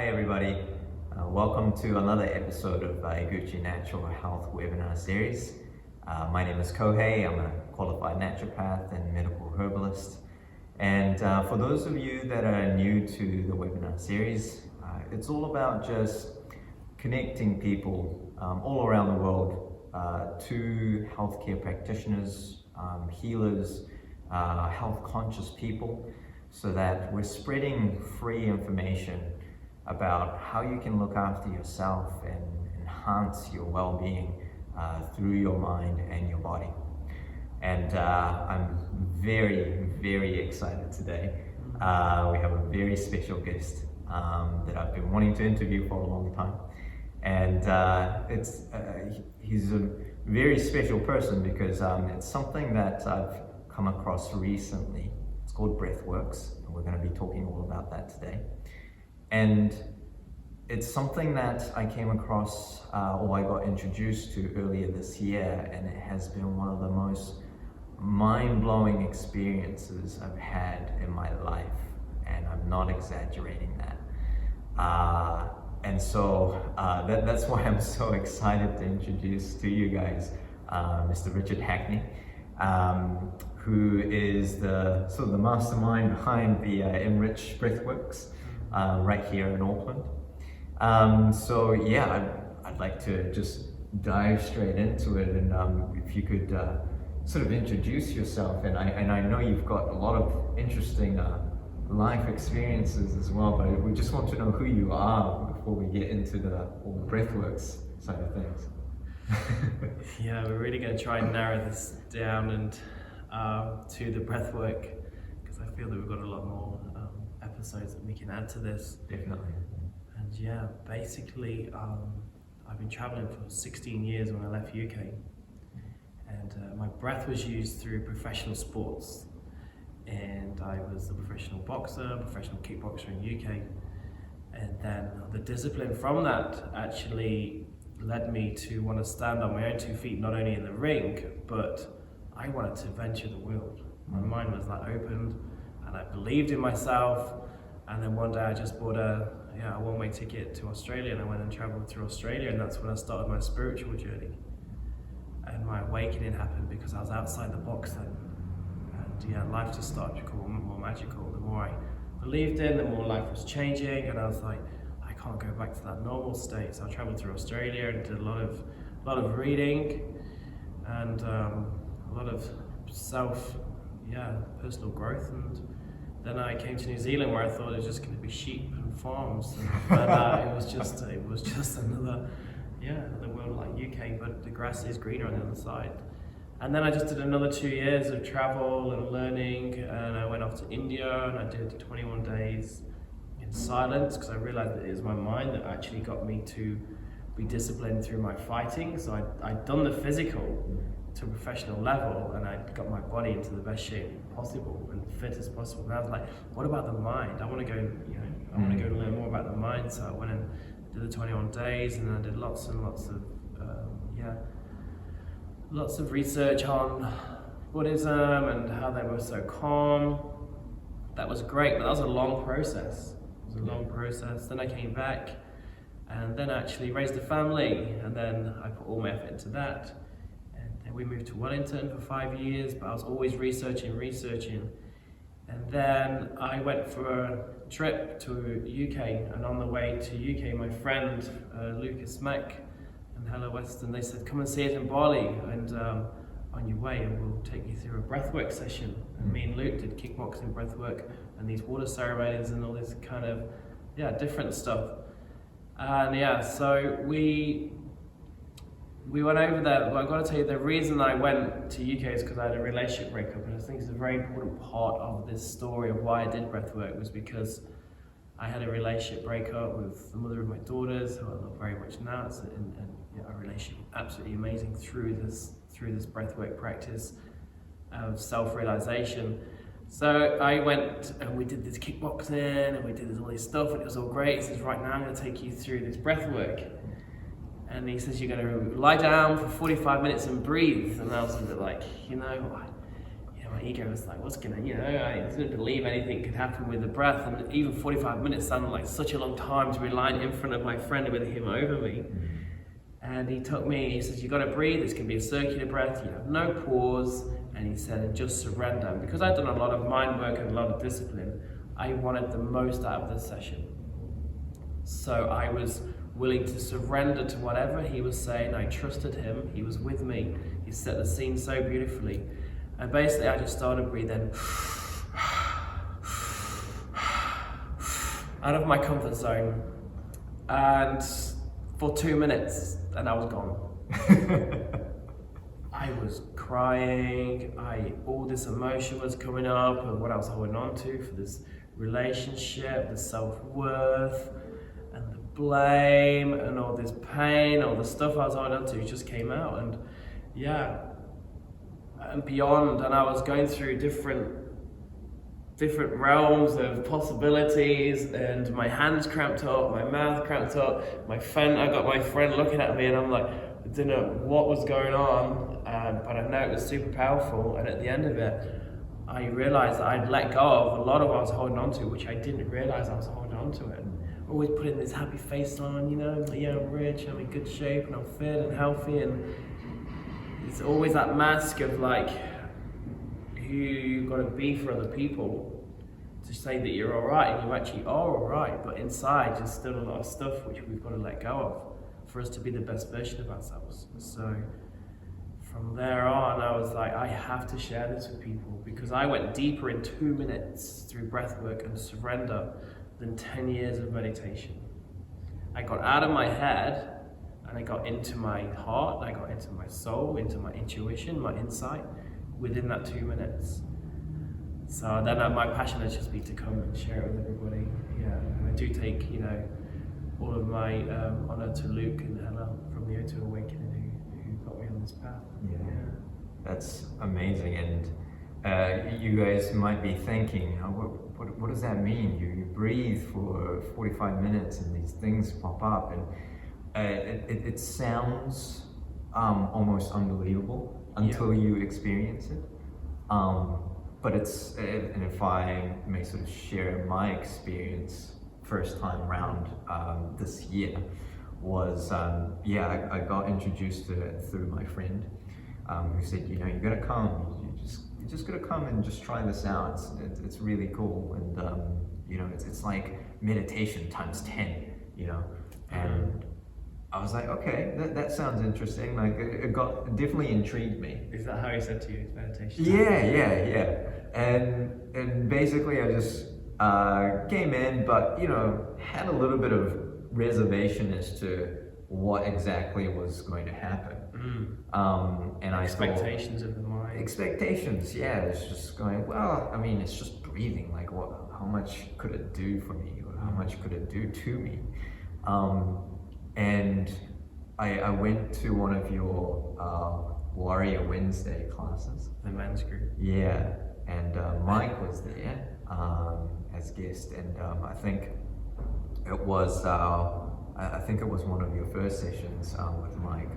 Hi everybody, welcome to another episode of Iguchi Natural Health Webinar Series. My name is Kohei, I'm a qualified naturopath and medical herbalist. And for those of you that are new to the webinar series, it's all about just connecting people all around the world to healthcare practitioners, healers, health conscious people, so that we're spreading free information about how you can look after yourself and enhance your well-being through your mind and your body. And I'm very, very excited today. We have a very special guest that I've been wanting to interview for a long time. And he's a very special person because it's something that I've come across recently. It's called Breathworks, and we're going to be talking all about that today. And it's something that I came across, or I got introduced to earlier this year, and it has been one of the most mind-blowing experiences I've had in my life, and I'm not exaggerating that. And so that's why I'm so excited to introduce to you guys Mr. Richard Hackney, who is the sort of the mastermind behind the EnRich Breathworks right here in Auckland. So yeah, I'd like to just dive straight into it, and if you could sort of introduce yourself, and I know you've got a lot of interesting life experiences as well, but we just want to know who you are before we get into the whole breathworks side of things. Yeah, we're really going to try and narrow this down and to the breathwork, because I feel that we've got a lot more episodes that we can add to this. Definitely. And yeah, basically I've been traveling for 16 years when I left UK, and my breath was used through professional sports, and I was a professional boxer, professional kickboxer in UK, and then the discipline from that actually led me to want to stand on my own 2 feet, not only in the ring, but I wanted to venture the world. My mind was like opened, and I believed in myself. And then one day I just bought a one-way ticket to Australia, and I went and traveled through Australia, and that's when I started my spiritual journey. And my awakening happened because I was outside the box then. And yeah, life just started to become more magical. The more I believed in, the more life was changing, and I was like, I can't go back to that normal state. So I traveled through Australia and did a lot of reading and a lot of personal growth. And then I came to New Zealand, where I thought it was just going to be sheep and farms, but it was just another world like UK, but the grass is greener on the other side. And then I just did another 2 years of travel and learning, and I went off to India, and I did 21 days in silence, because I realized that it was my mind that actually got me to be disciplined through my fighting. So I'd done the physical to a professional level, and I got my body into the best shape possible and fit as possible. And I was like, what about the mind? I want to go, I want to go and learn more about the mind. So I went and did the 21 days, and then I did lots and lots of research on Buddhism and how they were so calm. That was great, but that was a long process. It was a long process. Then I came back, and then I actually raised a family, and then I put all my effort into that. We moved to Wellington for 5 years, but I was always researching. And then I went for a trip to UK, and on the way to UK, my friend Lucas Mack and Hello Western, they said, come and see us in Bali, and on your way, we'll take you through a breathwork session. And me and Luke did kickboxing breathwork and these water ceremonies and all this kind of, different stuff. And so we went over there. Well, I've got to tell you, the reason I went to UK is because I had a relationship breakup, and I think it's a very important part of this story of why I did breathwork, was because I had a relationship breakup with the mother of my daughters, who I love very much now. It's a relationship absolutely amazing through this breathwork practice of self-realization. So I went and we did this kickboxing, and we did all this stuff, and it was all great. He says, right now I'm going to take you through this breathwork. And he says, you're going to lie down for 45 minutes and breathe. And I was a bit like, my ego was like, what's gonna, I didn't believe anything could happen with the breath, and even 45 minutes sounded like such a long time to be lying in front of my friend with him over me. And he took me, he says, you gotta breathe, it's gonna be a circular breath, you have no pause, and he said, and just surrender. And because I'd done a lot of mind work and a lot of discipline, I wanted the most out of the session. So I was willing to surrender to whatever he was saying. I trusted him, he was with me, he set the scene so beautifully. And basically I just started breathing out of my comfort zone, and for 2 minutes, and I was gone. I was crying, all this emotion was coming up of what I was holding on to for this relationship, the self-worth, and the blame, and all this pain, all the stuff I was holding on to just came out, and and beyond, and I was going through different realms of possibilities, and my hands cramped up, my mouth cramped up, I got my friend looking at me, and I'm like, I didn't know what was going on, but I know it was super powerful. And at the end of it, I realized that I'd let go of a lot of what I was holding on to, which I didn't realize I was holding on to it. Always putting this happy face on, I'm rich, I'm in good shape, and I'm fit and healthy, and it's always that mask of like who you've got to be for other people to say that you're alright, and you actually are alright, but inside there's still a lot of stuff which we've got to let go of for us to be the best version of ourselves. So from there on, I was like, I have to share this with people, because I went deeper in 2 minutes through breathwork and surrender than 10 years of meditation. I got out of my head, and I got into my heart, I got into my soul, into my intuition, my insight, within that 2 minutes. So then my passion has just been to come and share it with everybody. And I do take, all of my honor to Luke and Ella from the O2 Awakening who got me on this path. That's amazing. And you guys might be thinking, what does that mean? You breathe for 45 minutes and these things pop up, and it sounds almost unbelievable until you experience it. But and if I may sort of share my experience first time round this year was, I got introduced to it through my friend who said, you gotta come, you just gotta come and just try this out. It's really cool, and it's like meditation times 10, and I was like, okay, that sounds interesting. Like it definitely intrigued me. Is that how he said to you, meditation? Yeah. And basically I just came in, but had a little bit of reservation as to what exactly was going to happen. And expectations of the mind. Expectations, it's just going, well, I mean, it's just breathing. Like, how much could it do for me, or how much could it do to me? And I went to one of your Warrior Wednesday classes. The men's group. Yeah, and Mike was there as guest, and I think it was one of your first sessions with Mike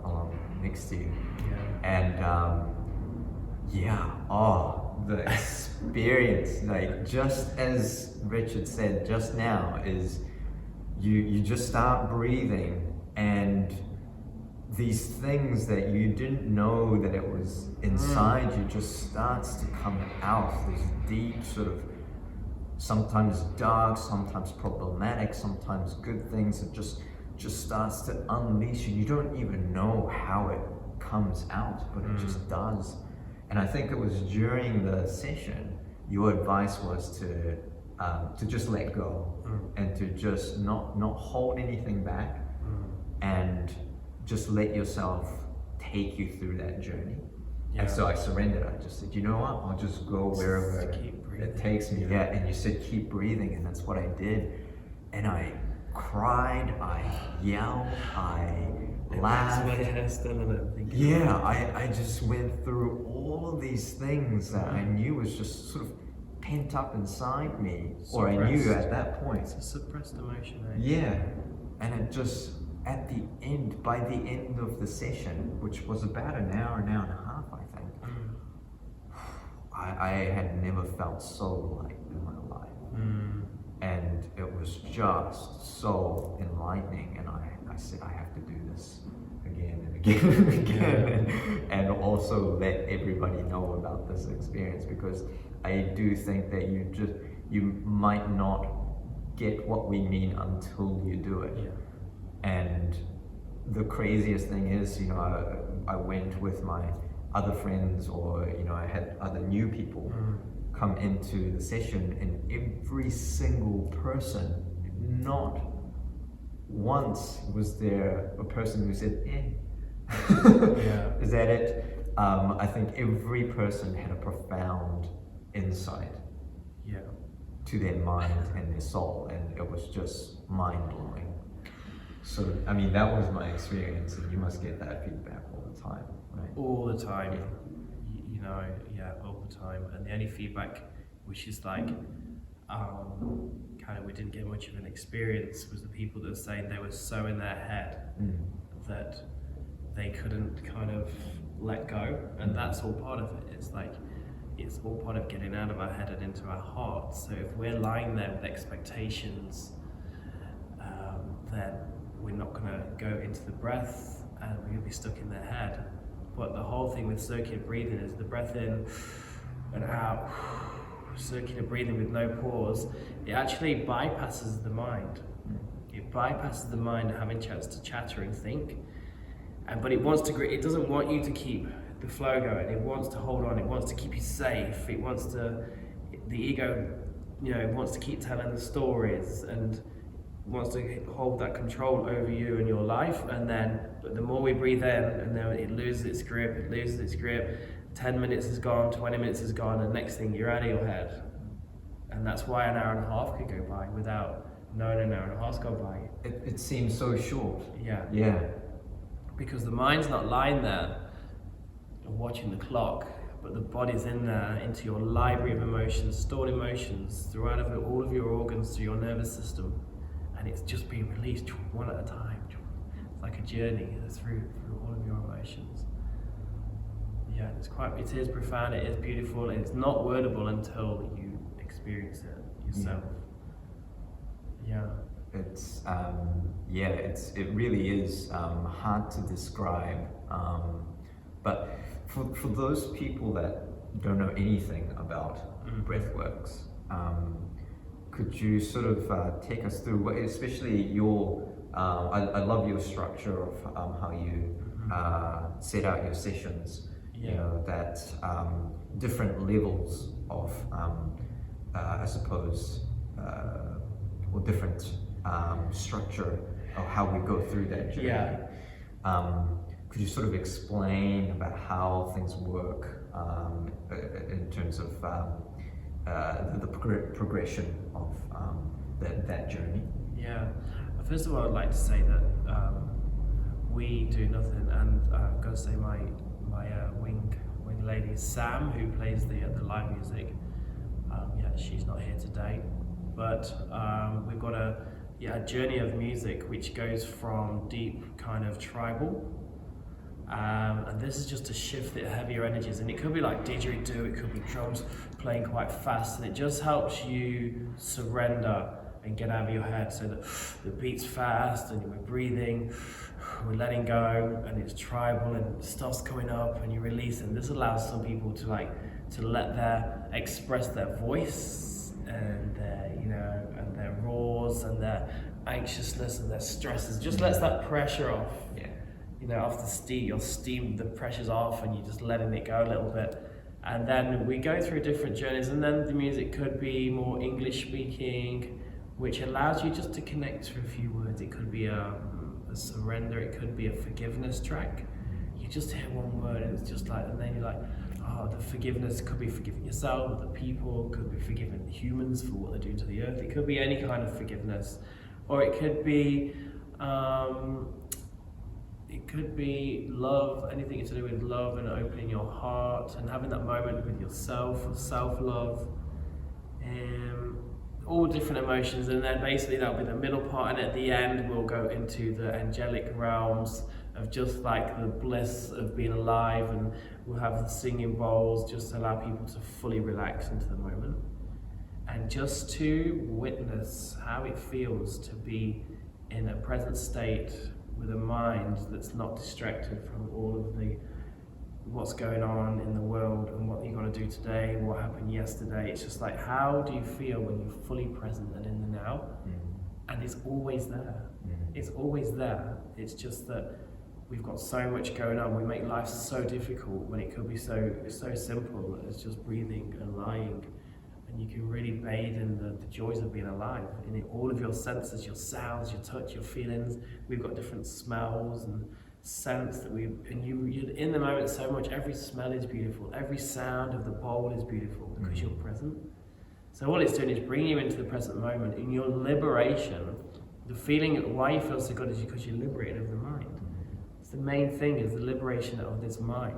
along next to you. And the experience, like just as Richard said just now, is you just start breathing, and these things that you didn't know that it was inside you just starts to come out. This deep sort of, sometimes dark, sometimes problematic, sometimes good things that just starts to unleash you. You don't even know how it comes out, but it just does. And I think it was during the session, your advice was to just let go, and to just not hold anything back, and just let yourself take you through that journey. And so I surrendered. I just said, you know what? I'll just go wherever it takes me. And you said keep breathing, and that's what I did. And I cried, I yelled, I laughed. I just went through all of these things that I knew was just sort of pent up inside me, or I knew at that point. It's a suppressed emotion, And it just, by the end of the session, which was about an hour and a half, I think, I had never felt so light in my life. And it was just so enlightening, and I said, I have to do this again and again and again, and also let everybody know about this experience, because I do think that you might not get what we mean until you do it. And the craziest thing is, I went with my other friends, or I had other new people come into the session, and every single person, not once was there a person who said, is that it? I think every person had a profound insight to their mind and their soul, and it was just mind-blowing. So, I mean, that was my experience, and you must get that feedback all the time, right? All the time, all the time. And the only feedback, which is like, kind of we didn't get much of an experience, was the people that were saying they were so in their head that they couldn't kind of let go. And that's all part of it. It's like, it's all part of getting out of our head and into our heart. So if we're lying there with expectations, then we're not going to go into the breath, and we're going to be stuck in their head. But the whole thing with circular breathing is the breath in and out, circular breathing with no pause. It actually bypasses the mind. It bypasses the mind having a chance to chatter and think. But it doesn't want you to keep the flow going. It wants to hold on. It wants to keep you safe. The ego, wants to keep telling the stories and wants to hold that control over you and your life. But the more we breathe in, and then it loses its grip, 10 minutes is gone, 20 minutes is gone, and next thing you're out of your head. And that's why an hour and a half could go by without knowing an hour and a half's gone by. It seems so short. Yeah. Because the mind's not lying there watching the clock, but the body's in there, into your library of emotions, stored emotions throughout all of your organs, through your nervous system. And it's just being released one at a time. It's like a journey through all of your emotions. Yeah, it is profound, it is beautiful, and it's not wordable until you experience it yourself. It really is hard to describe. But for those people that don't know anything about breathworks, could you sort of take us through, especially your, I love your structure of how you set out your sessions, that different levels of, I suppose, or different structure of how we go through that journey. Could you sort of explain about how things work in terms of the progression of that journey? First of all, I'd like to say that we do nothing, and I've got to say my wing lady Sam, who plays the live music, she's not here today, but we've got a journey of music which goes from deep kind of tribal, and this is just to shift the heavier energies, and it could be like didgeridoo, it could be drums playing quite fast, and it just helps you surrender and get out of your head, so that the beat's fast and we're breathing, we're letting go, and it's tribal and stuff's coming up and you release, and this allows some people to express their voice and their roars and their anxiousness and their stresses, just lets that pressure off. Off the steam, the pressure's off, and you're just letting it go a little bit. And then we go through different journeys, and then the music could be more English speaking, which allows you just to connect through a few words. It could be a surrender, it could be a forgiveness track. You just hear one word and it's just like, and then you're like, the forgiveness could be forgiving yourself, the people, could be forgiving the humans for what they're doing to the earth. It could be any kind of forgiveness, or it could be love, anything to do with love and opening your heart and having that moment with yourself, of self-love, all different emotions. And then basically that'll be the middle part, and at the end we'll go into the angelic realms of just like the bliss of being alive, and we'll have the singing bowls just to allow people to fully relax into the moment and just to witness how it feels to be in a present state with a mind that's not distracted from all of the what's going on in the world and what you got to do today, what happened yesterday. It's just like, how do you feel when you're fully present and in the now? And it's always there. It's always there. It's just that we've got so much going on. We make life so difficult when it could be so simple as just breathing and lying. And you can really bathe in the joys of being alive, in all of your senses, your sounds, your touch, your feelings. We've got different smells and scents that you're in the moment so much. Every smell is beautiful. Every sound of the bowl is beautiful because you're present. So all it's doing is bringing you into the present moment. In your liberation, the feeling why you feel so good is because you're liberated of the mind. It's the main thing, is the liberation of this mind,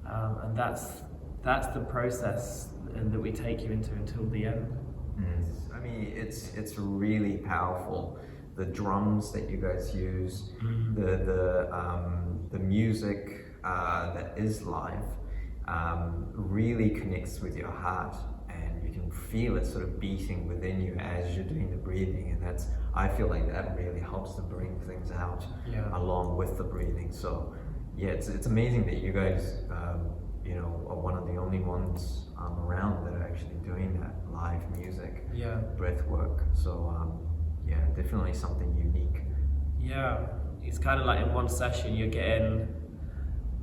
and that's the process that we take you into until the end. I mean, it's really powerful. The drums that you guys use, the music that is live, really connects with your heart, and you can feel it sort of beating within you as you're doing the breathing, and I feel like that really helps to bring things out along with the breathing. So yeah, it's amazing that you guys are one of the only ones around that are actually doing that live music, breath work. So yeah, definitely something unique. Yeah, it's kind of like in one session you get in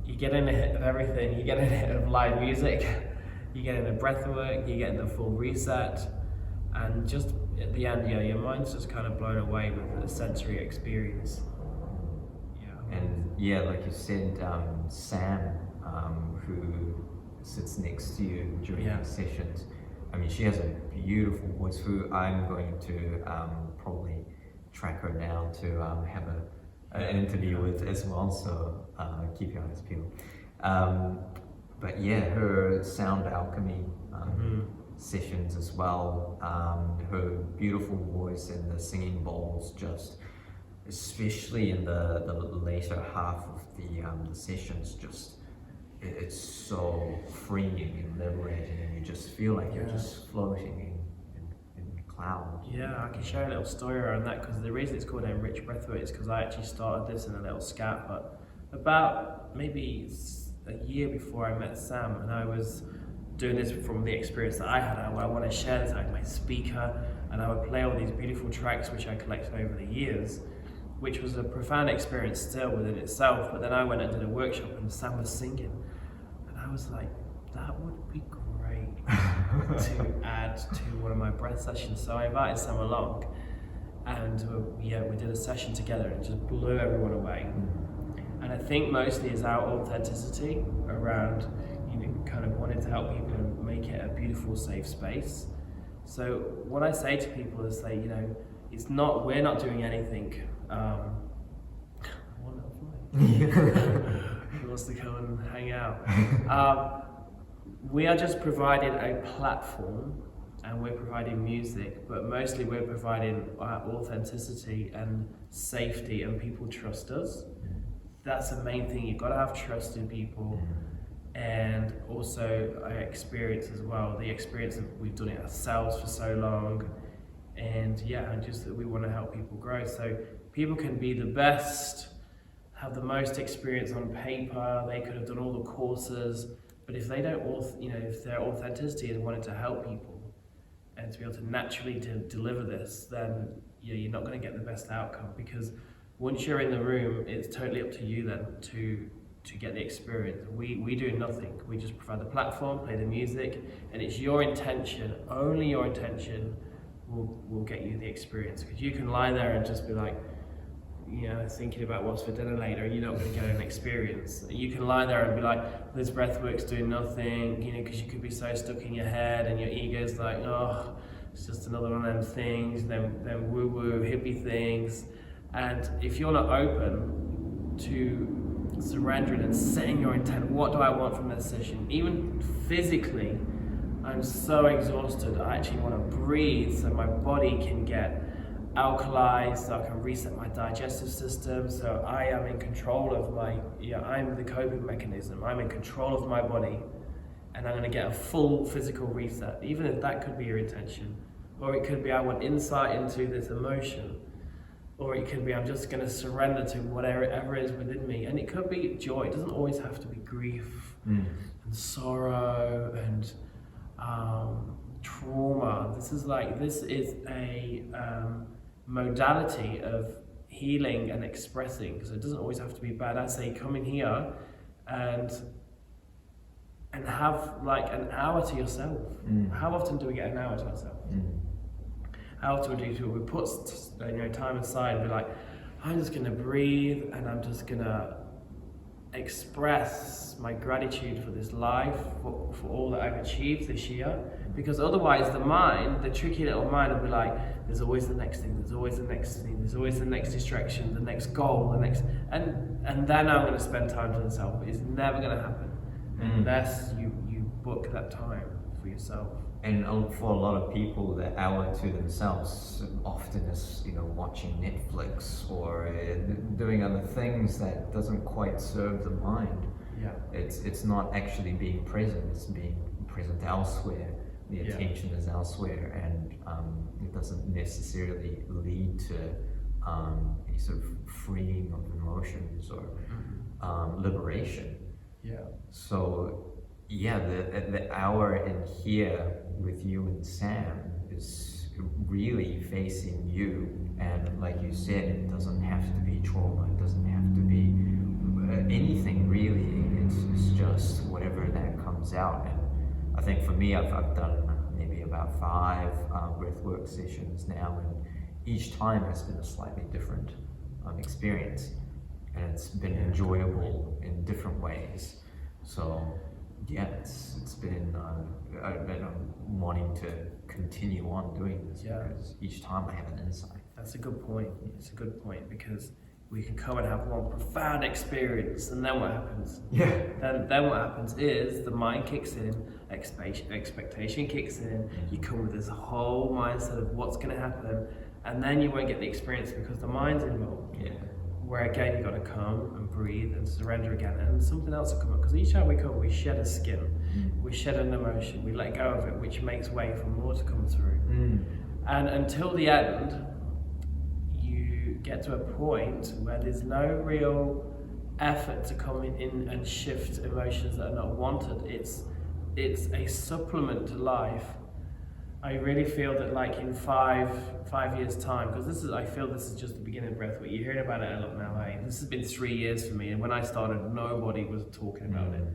a hit of everything. You get in a hit of live music, you get in a breath work, you get in the full reset, and just at the end, your mind's just kind of blown away with the sensory experience. And yeah, like you said, Sam, who sits next to you during the sessions, I mean, she has a beautiful voice. Who I'm going to probably track her down to have an interview with as well. So keep your eyes peeled. But yeah, her sound alchemy sessions as well. Her beautiful voice and the singing bowls, just especially in the later half of the sessions, just it's so freeing and liberating, and you just feel like you're just floating in clouds. Yeah, I can share a little story around that, because the reason it's called EnRich Breathworks is because I actually started this in a little scat, but about maybe a year before I met Sam, and I was doing this from the experience that I had. I want to share this like my speaker, and I would play all these beautiful tracks which I collected over the years, which was a profound experience still within itself. But then I went and did a workshop and Sam was singing, and I was like, that would be great to add to one of my breath sessions. So I invited Sam along, and we did a session together, and it just blew everyone away. And I think mostly is our authenticity around, kind of wanting to help people and make it a beautiful, safe space. So what I say to people is like, we're not doing anything. Who wants to come and hang out? We are just providing a platform, and we're providing music, but mostly we're providing authenticity and safety, and people trust us. That's the main thing. You've got to have trust in people, and also our experience as well. The experience of we've done it ourselves for so long, and just that we want to help people grow. So people can be the best, have the most experience on paper. They could have done all the courses, but if they don't, if their authenticity is wanting to help people and to be able to naturally deliver this, then you're not going to get the best outcome, because once you're in the room, it's totally up to you then to get the experience. We do nothing. We just provide the platform, play the music, and it's your intention, only your intention will get you the experience. Because you can lie there and just be like, thinking about what's for dinner later, and you're not going to get an experience. You can lie there and be like, this breathwork's doing nothing, because you could be so stuck in your head, and your ego's like, oh, it's just another one of them things, them woo-woo hippie things. And if you're not open to surrendering and setting your intent, what do I want from this session? Even physically, I'm so exhausted, I actually want to breathe so my body can get alkali, so I can reset my digestive system, so I am in control of I'm the coping mechanism, I'm in control of my body, and I'm going to get a full physical reset, even if that could be your intention. Or it could be I want insight into this emotion, or it could be I'm just going to surrender to whatever is within me, and it could be joy. It doesn't always have to be grief and sorrow and trauma. This is a modality of healing and expressing, because it doesn't always have to be bad. I say come in here and have like an hour to yourself. How often do we get an hour to ourselves? How often do we put time aside and be like, I'm just going to breathe and I'm just going to express my gratitude for this life, for all that I've achieved this year, because otherwise the tricky little mind will be like, there's always the next thing, there's always the next thing, there's always the next distraction, the next goal, and then I'm going to spend time to myself. It's never going to happen unless you book that time for yourself. And for a lot of people, the hour to themselves often is, watching Netflix or doing other things that doesn't quite serve the mind. Yeah. It's not actually being present, it's being present elsewhere. The attention is elsewhere, and it doesn't necessarily lead to any sort of freeing of emotions or liberation. Yeah. So the hour in here with you and Sam is really facing you, and like you said, it doesn't have to be trauma, it doesn't have to be anything really, it's just whatever that comes out. And I think for me, I've done maybe about 5 breathwork sessions now, and each time has been a slightly different experience, and it's been enjoyable in different ways. So yeah, it's been I've been wanting to continue on doing this because each time I have an insight. That's a good point. It's a good point, because we can come and have one profound experience, and then what happens? Then what happens is the mind kicks in, expectation kicks in, you come with this whole mindset of what's going to happen, and then you won't get the experience because the mind's involved. Where again, you've got to come and breathe and surrender again, and something else will come up, because each time we come, we shed a skin, we shed an emotion, we let go of it, which makes way for more to come through. And until the end, you get to a point where there's no real effort to come in and shift emotions that are not wanted. It's a supplement to life. I really feel that like in five years time, because I feel this is just the beginning of breathwork. You're hearing about it a lot now, eh? This has been 3 years for me, and when I started, nobody was talking about it.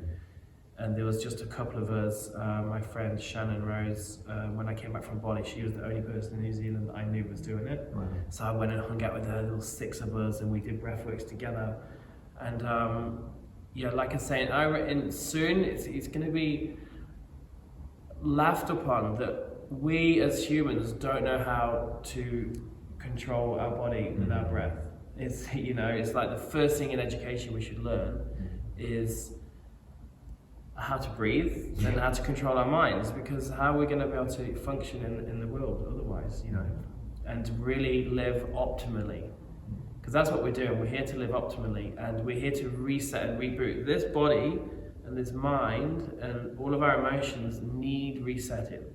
And there was just a couple of us, my friend Shannon Rose, when I came back from Bali, she was the only person in New Zealand that I knew was doing it. Wow. So I went and hung out with her, there was 6 of us, and we did breathworks together. And like I was saying, soon it's going to be laughed upon that we as humans don't know how to control our body with our breath. It's it's like the first thing in education we should learn is how to breathe and how to control our minds, because how are we going to be able to function in the world otherwise, and to really live optimally, because that's what we're doing. We're here to live optimally, and we're here to reset and reboot. This body and this mind and all of our emotions need resetting.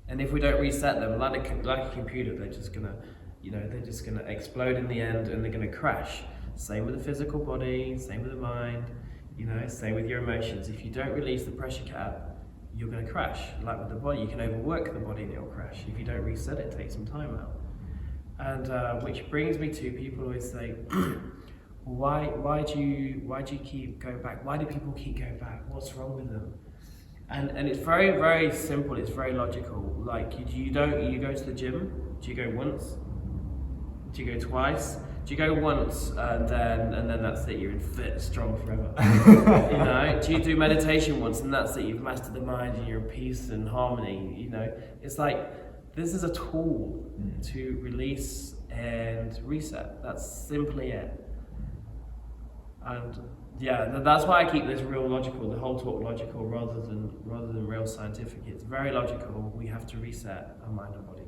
And if we don't reset them, like a computer, they're just gonna explode in the end, and they're gonna crash. Same with the physical body, same with the mind, same with your emotions. If you don't release the pressure cap, you're gonna crash. Like with the body, you can overwork the body and it'll crash. If you don't reset it, take some time out. And which brings me to, people always say, why do you keep going back? Why do people keep going back? What's wrong with them? And it's very, very simple, it's very logical. Like you go to the gym, do you go once? Do you go twice? Do you go once and then that's it, you're in fit, strong forever? Do you do meditation once and that's it, you've mastered the mind and you're in peace and harmony? It's like, this is a tool to release and reset. That's simply it. And that's why I keep this real logical, the whole talk logical rather than real scientific. It's very logical. We have to reset our mind and body.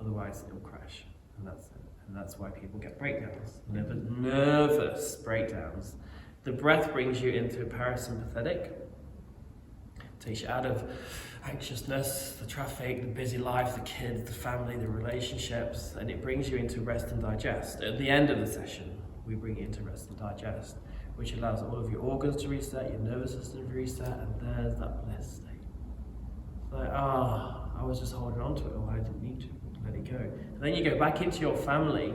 otherwise it'll crash, and that's why people get breakdowns, nervous breakdowns. The breath brings you into parasympathetic, takes you out of anxiousness, the traffic, the busy life, the kids, the family, the relationships, and it brings you into rest and digest. At the end of the session, we bring you into rest and digest, which allows all of your organs to reset, your nervous system to reset, and there's that bliss state. It's like, I was just holding on to it, or I didn't need to let it go. And then you go back into your family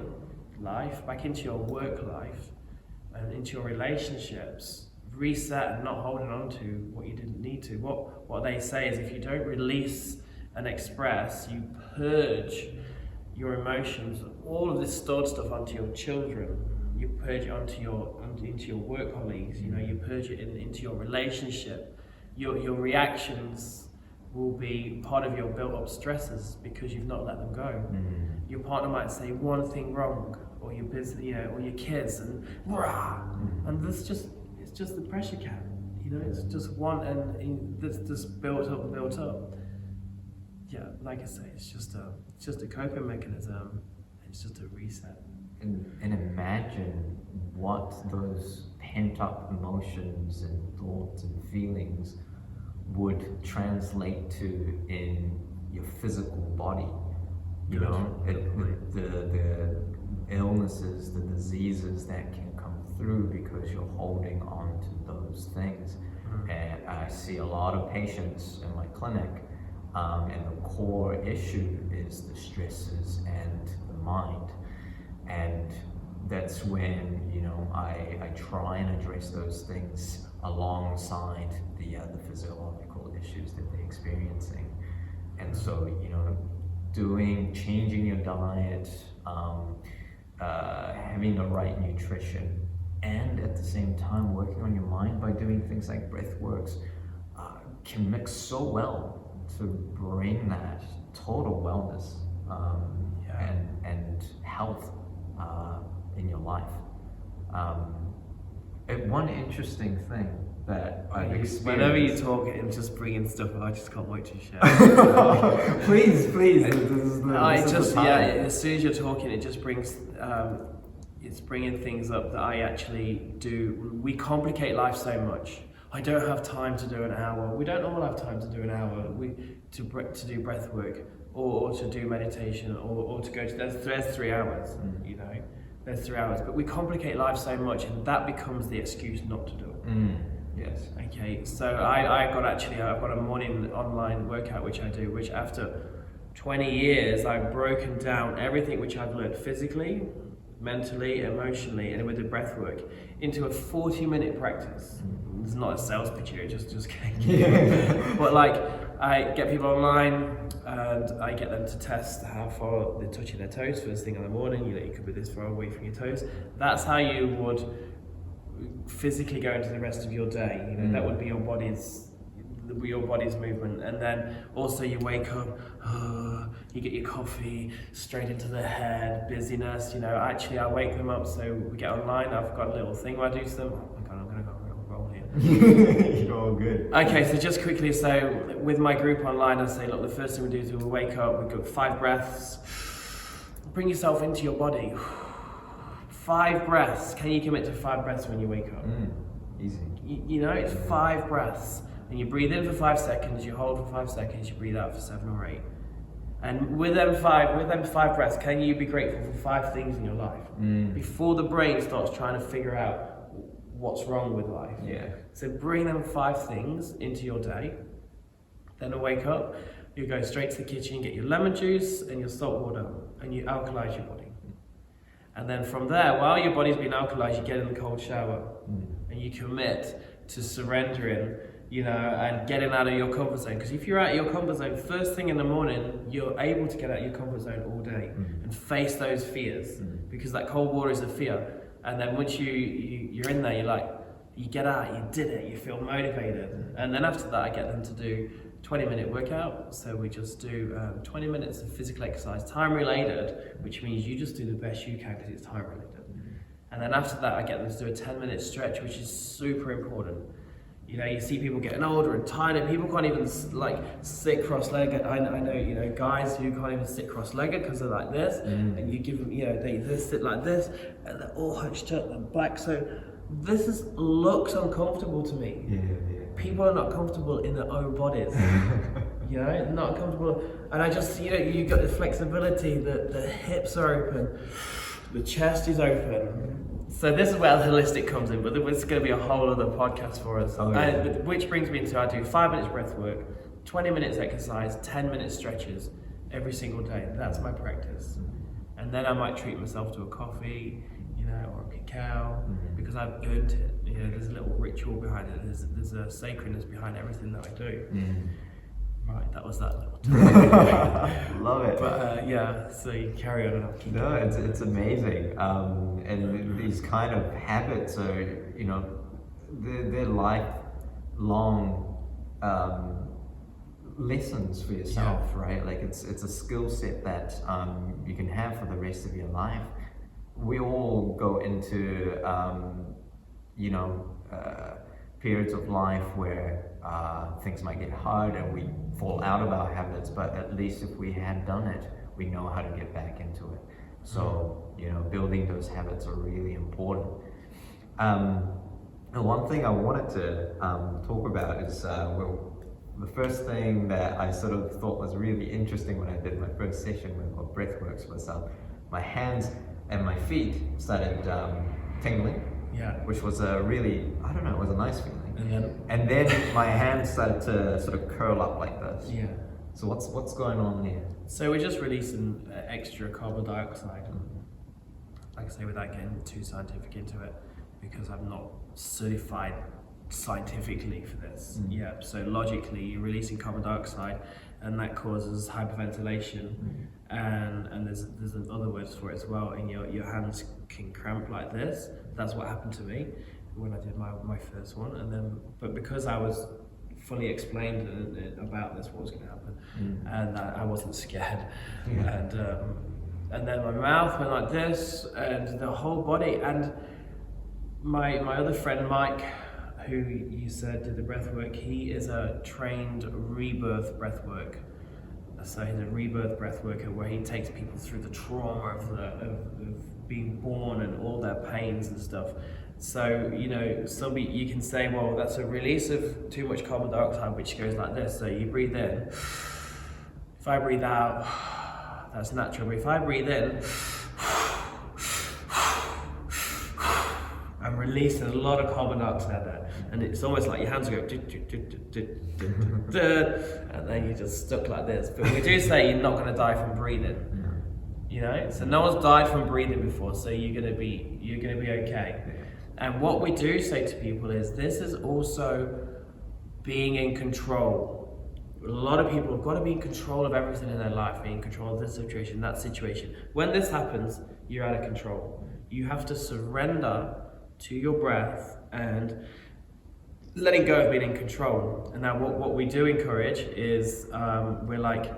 life, back into your work life, and into your relationships, reset and not holding on to what you didn't need to. What they say is if you don't release and express, you purge your emotions, all of this stored stuff onto your children, you purge it into your work colleagues, you purge it into your relationship. Your reactions will be part of your built-up stresses because you've not let them go. Your partner might say one thing wrong, or your business, or your kids, and and it's just the pressure cap. It's just one, and that's just built up. Yeah, like I say, it's just a coping mechanism. It's just a reset. And imagine what those pent-up emotions and thoughts and feelings would translate to in your physical body. The illnesses, the diseases that can come through because you're holding on to those things. And I see a lot of patients in my clinic, and the core issue is the stresses and the mind. And that's when, I try and address those things alongside the physiological issues that they're experiencing. And so, changing your diet, having the right nutrition, and at the same time working on your mind by doing things like breathworks can mix so well to bring that total wellness and health in your life. One interesting thing that I've experienced. Whenever you talk and just bring in stuff, I just can't wait to share. Please. As soon as you're talking, it just brings. It's bringing things up that I actually do. We complicate life so much. I don't have time to do an hour. We don't all have time to do an hour. To do breath work or to do meditation or to go to. There's 3 hours. There's 3 hours. But we complicate life so much, and that becomes the excuse not to do it. Yes. Okay. So I've got a morning online workout which I do, which after 20 years I've broken down everything which I've learned physically, mentally, emotionally, and with the breath work into a 40-minute practice. It's not a sales pitch here, just kidding. But I get people online and I get them to test how far they're touching their toes first thing in the morning. You could be this far away from your toes. That's how you would physically go into the rest of your day. That would be your body's movement. And then also you wake up, you get your coffee straight into the head, busyness. Actually I wake them up, so we get online. I've got a little thing where I do to them. Oh my God, I'm gonna go roll here. You're all good. Okay, so just quickly, so with my group online, I say, look, the first thing we do is we wake up, we go 5 breaths, bring yourself into your body. 5 breaths. Can you commit to 5 breaths when you wake up? Easy. It's 5 breaths. And you breathe in for 5 seconds, you hold for 5 seconds, you breathe out for 7 or 8. And with them five breaths, can you be grateful for 5 things in your life? Before the brain starts trying to figure out what's wrong with life. Yeah. So bring them 5 things into your day. Then wake up, you go straight to the kitchen, get your lemon juice and your salt water, and you alkalize your body. And then from there, while your body's being alkalized, you get in the cold shower and you commit to surrendering, and getting out of your comfort zone. Because if you're out of your comfort zone, first thing in the morning, you're able to get out of your comfort zone all day and face those fears, because that cold water is a fear. And then once you're in there, you get out, you did it, you feel motivated. And then after that, I get them to do 20-minute workout. So we just do 20 minutes of physical exercise, time related, which means you just do the best you can because it's time related. And then after that, I get them to do a 10-minute stretch, which is super important. You know, you see people getting older and tired. People can't even like sit cross-legged. I know, you know, guys who can't even sit cross-legged because they're like this, and you give them, you know, they sit like this, and they're all hunched up and back. So this looks uncomfortable to me. People are not comfortable in their own bodies. You know, not comfortable. And I just, you know, you got the flexibility. The hips are open, the chest is open. So this is where holistic comes in, but it's going to be a whole other podcast for us. Which brings me into, I do 5 minutes breath work, 20 minutes exercise, 10 minutes stretches every single day. That's my practice. And then I might treat myself to a coffee, you know, or a cacao, because I've earned it. You know, there's a little ritual behind it. There's a sacredness behind everything that I do. Right, that was that little Love it. But yeah, so you carry on and I'll keep No, it's amazing. And these kind of habits are, you know, they're lifelong lessons for yourself, right? Like it's a skill set that you can have for the rest of your life. We all go into, you know, periods of life where things might get hard and we fall out of our habits, but at least if we had done it, we know how to get back into it. So, you know, building those habits are really important. And one thing I wanted to talk about is, the first thing that I sort of thought was really interesting when I did my first session of Breathworks was my hands and my feet started tingling. Which was a really, I don't know, it was a nice feeling. And then my hands started to sort of curl up like this. So what's going on there? So we're just releasing extra carbon dioxide. Like I say, without getting too scientific into it, because I'm not certified scientifically for this. So logically, you're releasing carbon dioxide, and that causes hyperventilation. And there's other words for it as well. And your hands can cramp like this. That's what happened to me when I did my first one. And then, but because I was fully explained about this, what was going to happen, and I wasn't scared. And then my mouth went like this, and the whole body. And my other friend Mike, who you said did the breath work, he is a trained rebirth breath work. So he's a rebirth breath worker where he takes people through the trauma of being born and all their pains and stuff. So, you know, you can say, well, that's a release of too much carbon dioxide, which goes like this. So you breathe in. If I breathe out, that's natural. But if I breathe in, I'm releasing a lot of carbon dioxide there. And it's almost like your hands go, and then you're just stuck like this. But we do say you're not going to die from breathing. You know, so no one's died from breathing before, so you're gonna be okay. And what we do say to people is this is also being in control. A lot of people have got to be in control of everything in their life, be in control of this situation, that situation. When this happens, you're out of control. You have to surrender to your breath and letting go of being in control. And now what we do encourage is we're like,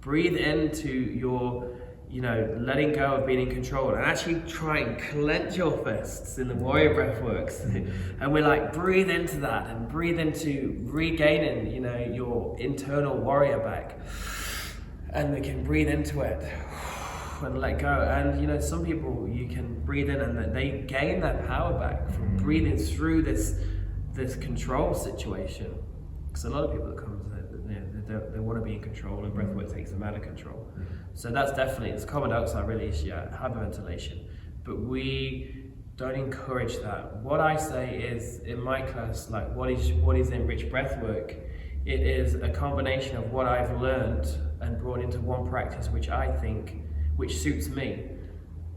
breathe into your, you know, letting go of being in control, and actually try and clench your fists in the warrior breath works. And we're like, breathe into that and breathe into regaining, you know, your internal warrior back. And we can breathe into it and let go. And you know, some people, you can breathe in and they gain their power back from breathing through this control situation. Because a lot of people that come they want to be in control, and breathwork takes them out of control. So that's definitely, it's carbon dioxide release, hyperventilation. But we don't encourage that. What I say is, in my class, like what is EnRich Breathwork? It is a combination of what I've learned and brought into one practice, which suits me.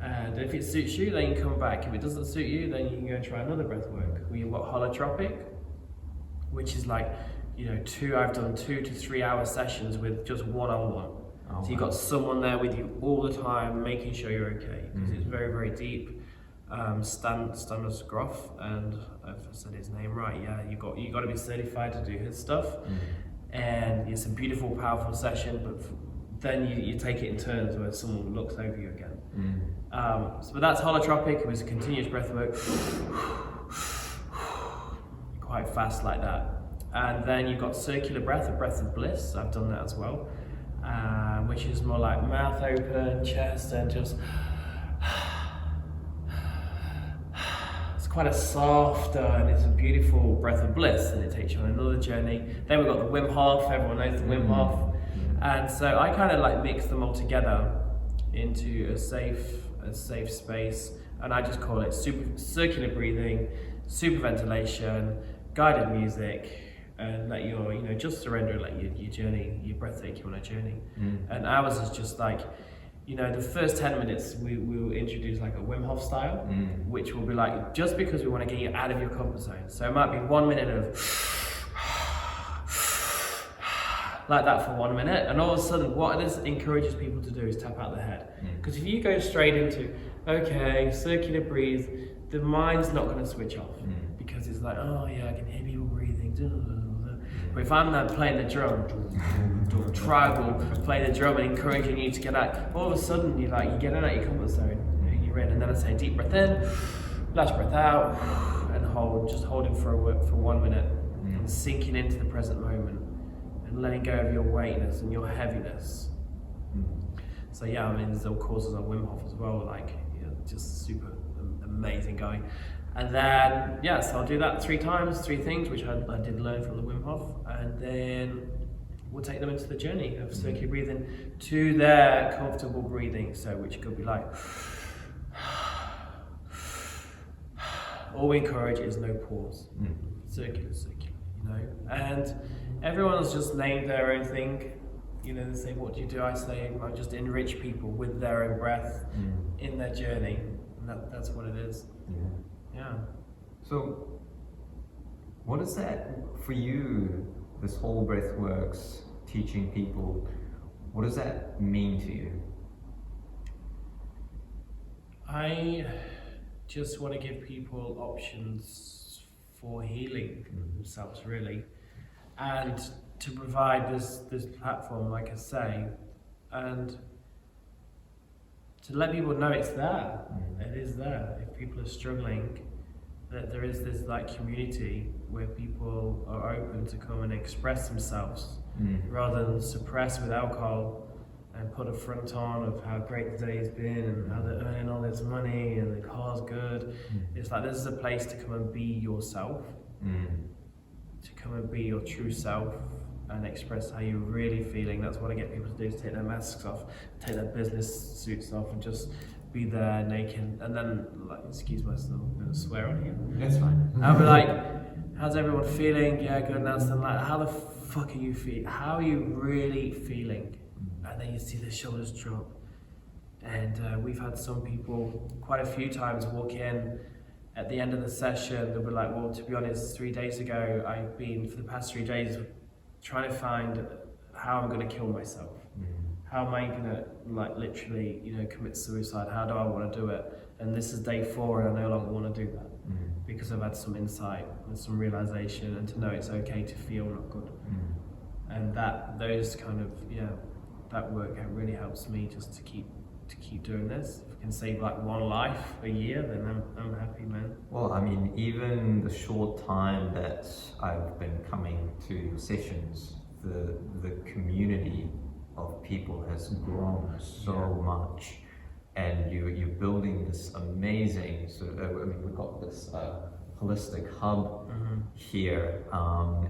And if it suits you, then you come back. If it doesn't suit you, then you can go and try another breathwork. We've got holotropic, which is like, you know, I've done 2 to 3 hour sessions with just one-on-one. So you've got someone there with you all the time, making sure you're okay. Because it's very, very deep. Stanis Groff, and if I said his name right, you got to be certified to do his stuff. And it's a beautiful, powerful session, but then you take it in turns where someone looks over you again. But that's holotropic. It was a continuous breath work. Quite quite fast like that. And then you've got circular breath, a breath of bliss. I've done that as well, which is more like mouth open, chest, and just it's quite a soft and it's a beautiful breath of bliss, and it takes you on another journey. Then we've got the Wim Hof. Everyone knows the Wim Hof, and so I kind of like mix them all together into a safe space, and I just call it circular breathing, super ventilation, guided music, and let your, just surrender and let your journey, your breath take you on a journey. And ours is just like, the first 10 minutes we will introduce like a Wim Hof style, which will be like, just because we want to get you out of your comfort zone. So it might be 1 minute of like that for 1 minute, and all of a sudden what this encourages people to do is tap out the head. Because if you go straight into, okay, circular breathe, the mind's not going to switch off, because it's like, oh yeah, I can hear people breathing. But if I'm not playing the drum, tribal, playing the drum and encouraging you to get out, all of a sudden you're getting out of your comfort zone, you're in, and then I say deep breath in, last breath out, and hold, just holding for 1 minute, and sinking into the present moment, and letting go of your weightness and your heaviness. So yeah, there's all courses on Wim Hof as well, just super amazing guy. And then, so I'll do that 3 times, 3 things, which I did learn from the Wim Hof, and then we'll take them into the journey of circular breathing to their comfortable breathing, so which could be like, all we encourage is no pause, circular, and everyone's just named their own thing. They say, what do you do? I say, I just enrich people with their own breath in their journey, and that's what it is. Yeah. So, what is that for you, this whole breathworks, teaching people, what does that mean to you? I just want to give people options for healing themselves, really, and to provide this platform, like I say, and to let people know it's there. It is there. If people are struggling, that there is this community where people are open to come and express themselves rather than suppress with alcohol and put a front on of how great the day's been and how they're earning all this money and the car's good. It's like, this is a place to come and be yourself, to come and be your true self and express how you're really feeling. That's what I get people to do, is take their masks off, take their business suits off, and just be there naked. And then, excuse myself, I'm going to swear on here. That's fine. I'll be like, how's everyone feeling? Yeah, good. And I'm like, how the fuck are you feeling? How are you really feeling? And then you see the shoulders drop. And we've had some people quite a few times walk in at the end of the session. They'll be like, well, to be honest, 3 days ago, I've been, for the past 3 days, trying to find how I'm going to kill myself. How am I going to literally, commit suicide? How do I want to do it? And this is day 4 and I no longer want to do that because I've had some insight and some realization, and to know it's okay to feel not good. And that work really helps me just to keep doing this. If I can save 1 life a year, then I'm happy, man. Well, I mean, even the short time that I've been coming to sessions, the community of people has grown so much, and you're building this amazing we've got this holistic hub here,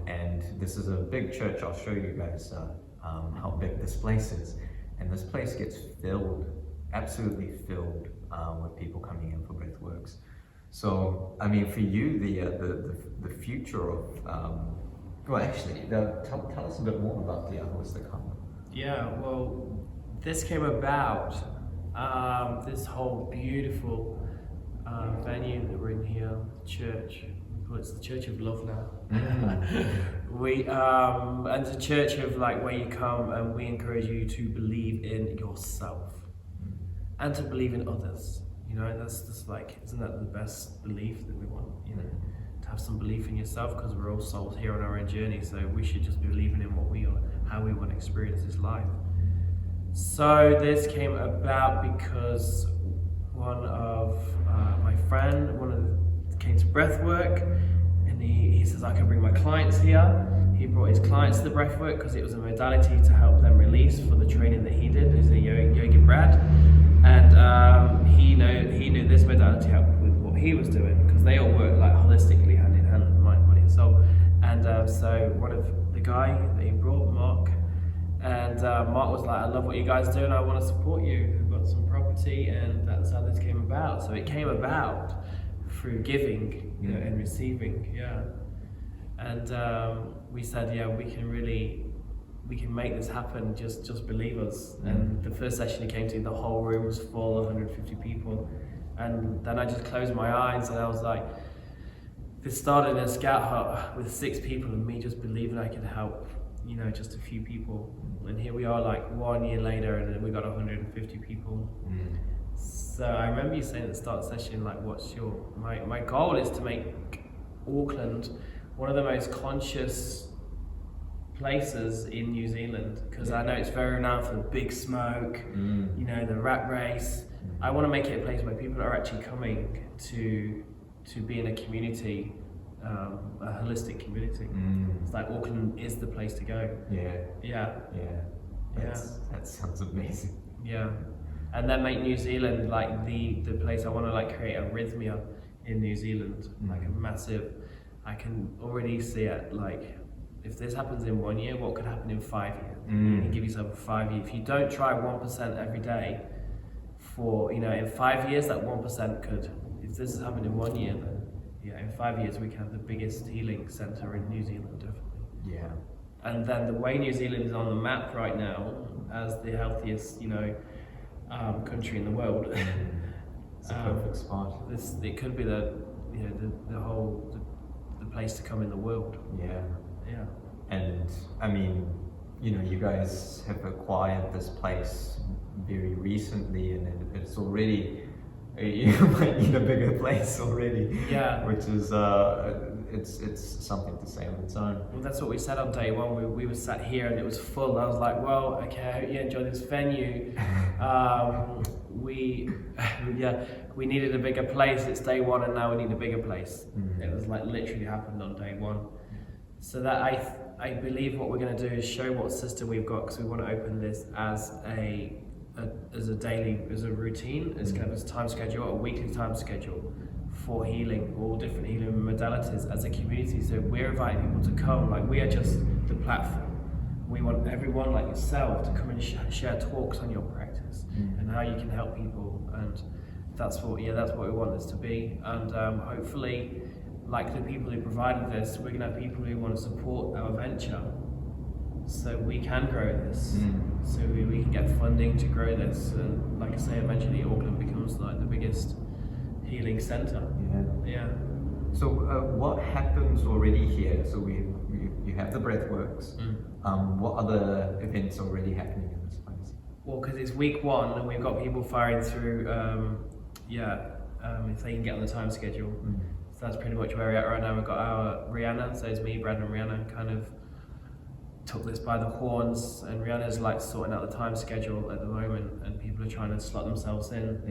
and this is a big church. I'll show you guys how big this place is, and this place gets filled, absolutely filled, with people coming in for breathworks. So I mean, for you, the future of tell us a bit more about the holistic hub. Yeah, well, this came about, this whole beautiful venue that we're in here, church. Well, it's the Church of Love now. And it's a church of where you come and we encourage you to believe in yourself and to believe in others. That's just isn't that the best belief that we want? To have some belief in yourself, because we're all souls here on our own journey. So we should just be believing in what we are, how we want to experience this life. So this came about because one of my friend, came to breathwork, and and he says I can bring my clients here. He brought his clients to the breathwork because it was a modality to help them release for the training that he did. He's a yogi Brad, and he knew this modality helped with what he was doing because they all work like holistically, hand in hand, mind, body, and soul. And so one of the guy that he brought, Mark, and Mark was like, I love what you guys do and I want to support you. We've got some property, and that's how this came about. So it came about through giving, you know, and receiving, yeah. And we said, yeah, we can make this happen, just believe us. And the first session he came to, the whole room was full, 150 people. And then I just closed my eyes and I was like, this started in a scout hut with 6 people and me just believing I could help, you know, just a few people. And here we are like 1 year later and then we got 150 people. So I remember you saying at the start of the session, like, what's your, my goal is to make Auckland one of the most conscious places in New Zealand, because I know it's very renowned for the big smoke, you know, the rat race. I want to make it a place where people are actually coming to be in a community, a holistic community. It's like Auckland is the place to go. That sounds amazing. Yeah, and then make New Zealand like the place. I want to like create a rhythmia in New Zealand, like a massive. I can already see it, like, if this happens in 1 year, what could happen in 5 years? You give yourself a 5 year. If you don't try 1% every day for, you know, in 5 years, that 1% could, if this has happened in 1 year, then yeah, in 5 years, we can have the biggest healing center in New Zealand, definitely. Yeah. And then the way New Zealand is on the map right now as the healthiest, you know, country in the world. It's a perfect spot. It could be the, you know, the place to come in the world. Yeah. Yeah. And I mean, you know, you guys have acquired this place very recently, and it's already, you might need a bigger place already. Yeah. Which is it's something to say on its own. Well, that's what we said on day one. We were sat here and it was full. I was like, well, okay, I hope you enjoy this venue. We needed a bigger place. It's day one, and now we need a bigger place. It was like literally happened on day one. So that I believe what we're going to do is show what system we've got, because we want to open this as a routine, as kind of a time schedule, a weekly time schedule for healing, all different healing modalities as a community. So we're inviting people to come, like we are just the platform. We want everyone like yourself to come and share talks on your practice and how you can help people, and that's what we want this to be. And hopefully, like the people who provided this, we're going to have people who want to support our venture so we can grow this, so we can get funding to grow this, and like I say, eventually Auckland becomes like the biggest healing centre. Yeah. So what happens already here? So you have the Breathworks. What other events are already happening in this place? Well, because it's week one and we've got people firing through, if they can get on the time schedule. So that's pretty much where we're at right now. We've got our Rihanna, so it's me, Brad and Rihanna kind of took this by the horns, and Rihanna's like sorting out the time schedule at the moment, and people are trying to slot themselves in.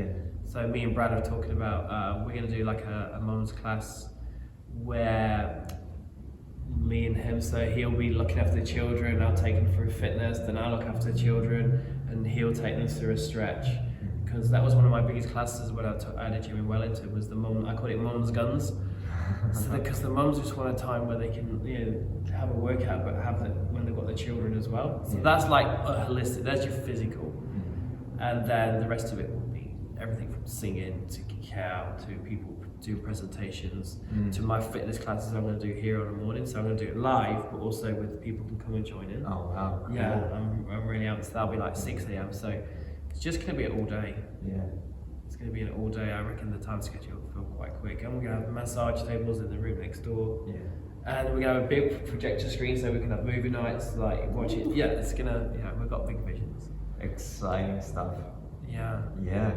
So me and Brad are talking about, we're going to do like a mum's class where me and him, so he'll be looking after the children, I'll take them through fitness, then I'll look after the children, and he'll take them through a stretch. Because that was one of my biggest classes when I had a gym in Wellington, was the mum, I call it mum's guns. So because the mums just want a time where they can, you know, have a workout, but have it when they've got the children as well. So that's like a holistic, that's your physical. And then the rest of it will be everything from singing to cacao to people do presentations to my fitness classes I'm going to do here on the morning. So I'm going to do it live, but also with people who can come and join in. Oh wow. Cool. Yeah, I'm really out. So that'll be like 6 a.m. So it's just going to be an all day. Yeah. It's going to be an all day. I reckon the time schedule will feel quite quick. And we're going to have massage tables in the room next door. Yeah. And we're going to have a big projector screen so we can have movie nights, like watch it. Yeah, it's going to, we've got big visions. Exciting stuff. Yeah. Yeah,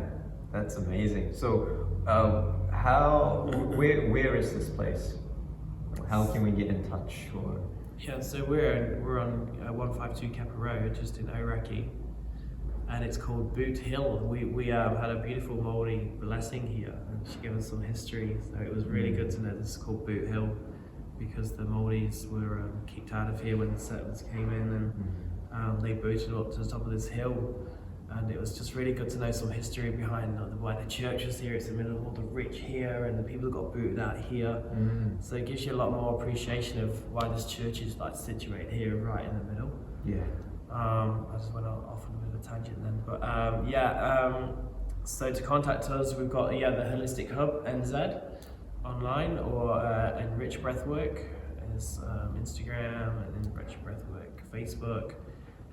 that's amazing. So, where is this place? How can we get in touch? Or Yeah, so we're on 152 Kepa Road, just in Orakei, and it's called Boot Hill. We had a beautiful Māori blessing here, and she gave us some history. So it was really good to know this is called Boot Hill, because the Maldives were kicked out of here when the settlers came in, and they booted up to the top of this hill. And it was just really good to know some history behind why the church was here. It's in the middle of all the rich here, and the people that got booted out here. So it gives you a lot more appreciation of why this church is like situated here, right in the middle. Yeah. I just went off on a bit of a tangent then, but so to contact us, we've got the Holistic Hub NZ online, or EnRich Breathwork is Instagram, and EnRich Breathwork Facebook.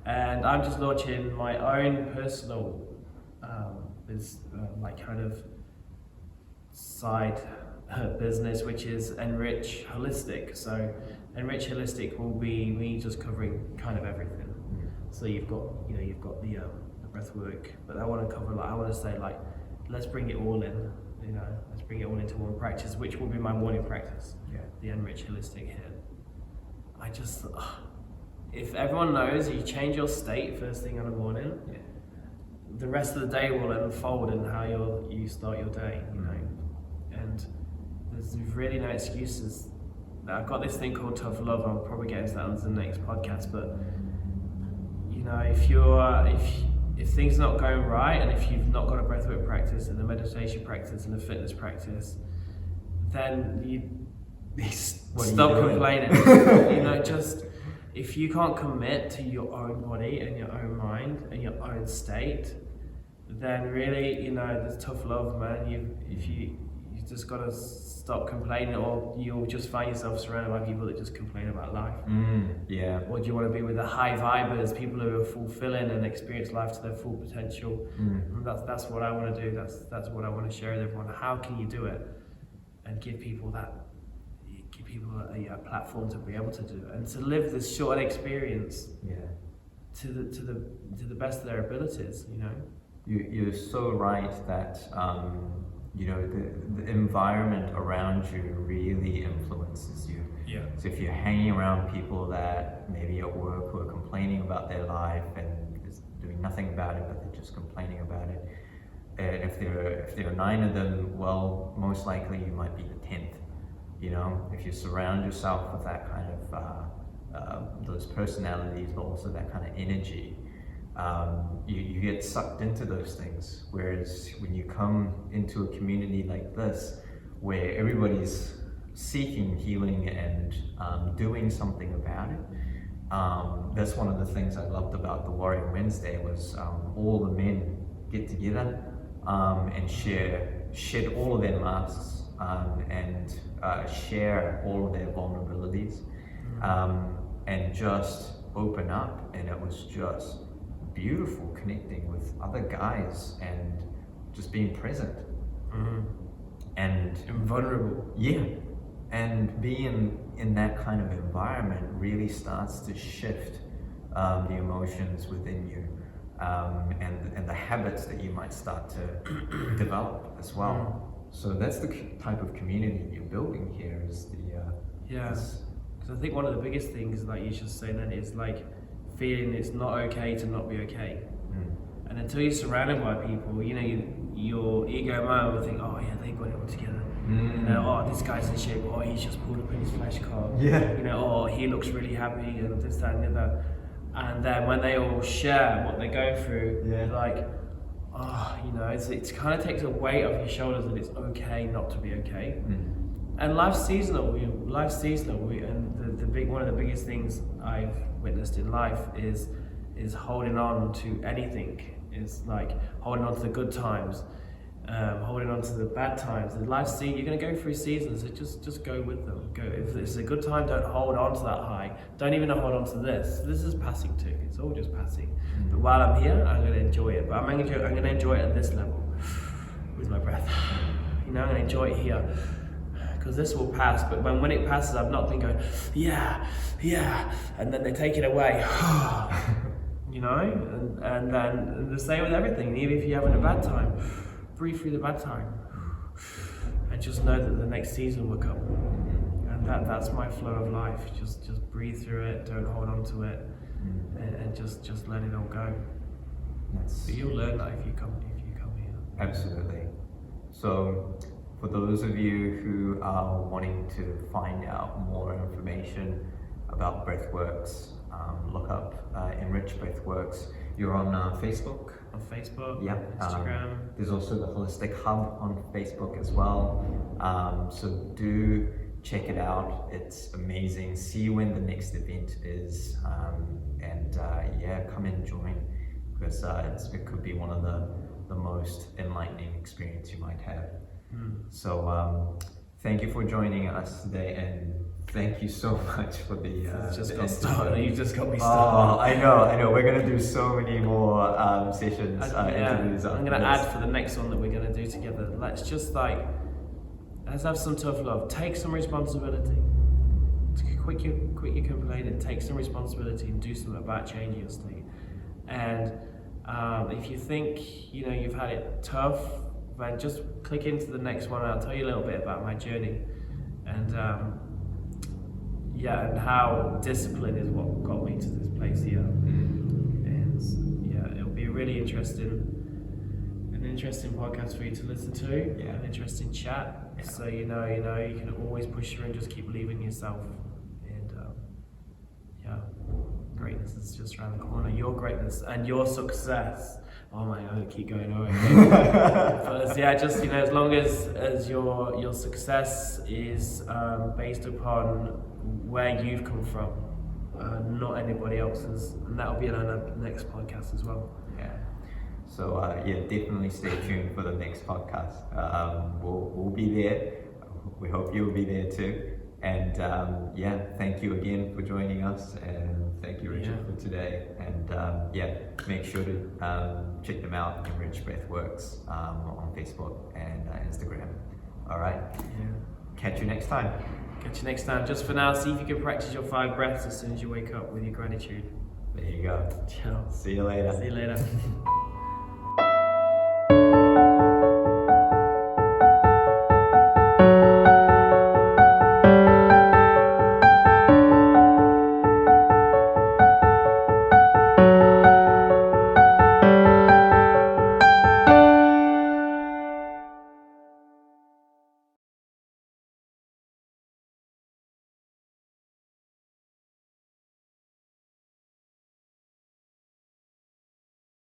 And I'm just launching my own personal side business, which is EnRich Holistic. So EnRich Holistic will be me just covering kind of everything. So you've got the breath work, but I want to cover let's bring it all in. Let's bring it all into one practice, which will be my morning practice. Yeah. The EnRich Holistic here. If everyone knows you change your state first thing in the morning, the rest of the day will unfold in how you start your day, and there's really no excuses. I've got this thing called tough love. I'll probably get into that on the next podcast, but if things are not going right, and if you've not got a breathwork practice and a meditation practice and a fitness practice, then you stop complaining. Just if you can't commit to your own body and your own mind and your own state, then really, there's tough love, man. You just gotta stop complaining, or you'll just find yourself surrounded by people that just complain about life. Yeah. Or do you want to be with the high vibers, people who are fulfilling and experience life to their full potential? And that's what I want to do. That's what I want to share with everyone. How can you do it and give people a platform to be able to do it and to live this short experience to the best of their abilities? You're so right that the environment around you really influences you. Yeah. So if you're hanging around people that maybe at work who are complaining about their life and is doing nothing about it, but they're just complaining about it, and if there are 9 of them, well, most likely you might be the 10th. If you surround yourself with that kind of those personalities, but also that kind of energy, you get sucked into those things. Whereas when you come into a community like this, where everybody's seeking healing and doing something about it, that's one of the things I loved about the Warrior Wednesday was all the men get together and shed all of their masks and share all of their vulnerabilities and just open up. And it was just beautiful connecting with other guys and just being present and vulnerable. Yeah, and being in that kind of environment really starts to shift the emotions within you and the habits that you might start to develop as well. So that's the type of community you're building here. Because I think one of the biggest things, like you just say then, is like feeling it's not okay to not be okay. And until you're surrounded by people, your ego mind will think, oh yeah, they got it all together. Oh, this guy's in shape. Oh, he's just pulled up in his flash car. Oh, he looks really happy, and this, that, and the other. And then when they all share what they're going through, like, it kind of takes a weight off your shoulders that it's okay not to be okay. And life's seasonal. And one of the biggest things I've witnessed in life is holding on to anything. It's like holding on to the good times, holding on to the bad times. And life's you're going to go through seasons, so just go with them. If it's a good time, don't hold on to that high. Don't even hold on to this. This is passing too. It's all just passing. But while I'm here, I'm going to enjoy it. But I'm going to enjoy it at this level with my breath. I'm going to enjoy it here. Because this will pass, but when it passes, I'm not then going, yeah, and then they take it away, and then the same with everything. Even if you're having a bad time, breathe through the bad time, and just know that the next season will come. And that's my flow of life. Just breathe through it, don't hold on to it, and just let it all go. But you'll learn that if you come here. Absolutely. So, For those of you who are wanting to find out more information about Breathworks, look up EnRich Breathworks. You're on Facebook. On Facebook, Yeah. Instagram. There's also the Holistic Hub on Facebook as well. So do check it out. It's amazing. See when the next event is, and yeah, come and join, because it could be one of the most enlightening experience you might have. So thank you for joining us today, and thank you so much for the Just the got intro. started. You just got me Oh, started. I know. We're gonna do so many more sessions. Interviews I'm after gonna this. add for the next one that we're gonna do together. Let's have some tough love. Take some responsibility. Quit your complaining. Take some responsibility and do something about changing your state. And if you think you've had it tough, then just click into the next one. I'll tell you a little bit about my journey, and and how discipline is what got me to this place here. And it'll be a really interesting podcast for you to listen to. An interesting chat. So you can always push through and just keep believing in yourself. And greatness is just around the corner. Your greatness and your success. Oh my God, I keep going over. But just as long as your success is based upon where you've come from, not anybody else's, and that'll be in our next podcast as well. Yeah. So definitely stay tuned for the next podcast. We'll be there. We hope you'll be there too. And thank you again for joining us, and thank you, Richard, for today. And make sure to check them out, EnRich Breathworks, on Facebook and Instagram. All right. Catch you next time. Just for now, see if you can practice your 5 breaths as soon as you wake up with your gratitude. There you go. Ciao. See you later. See you later.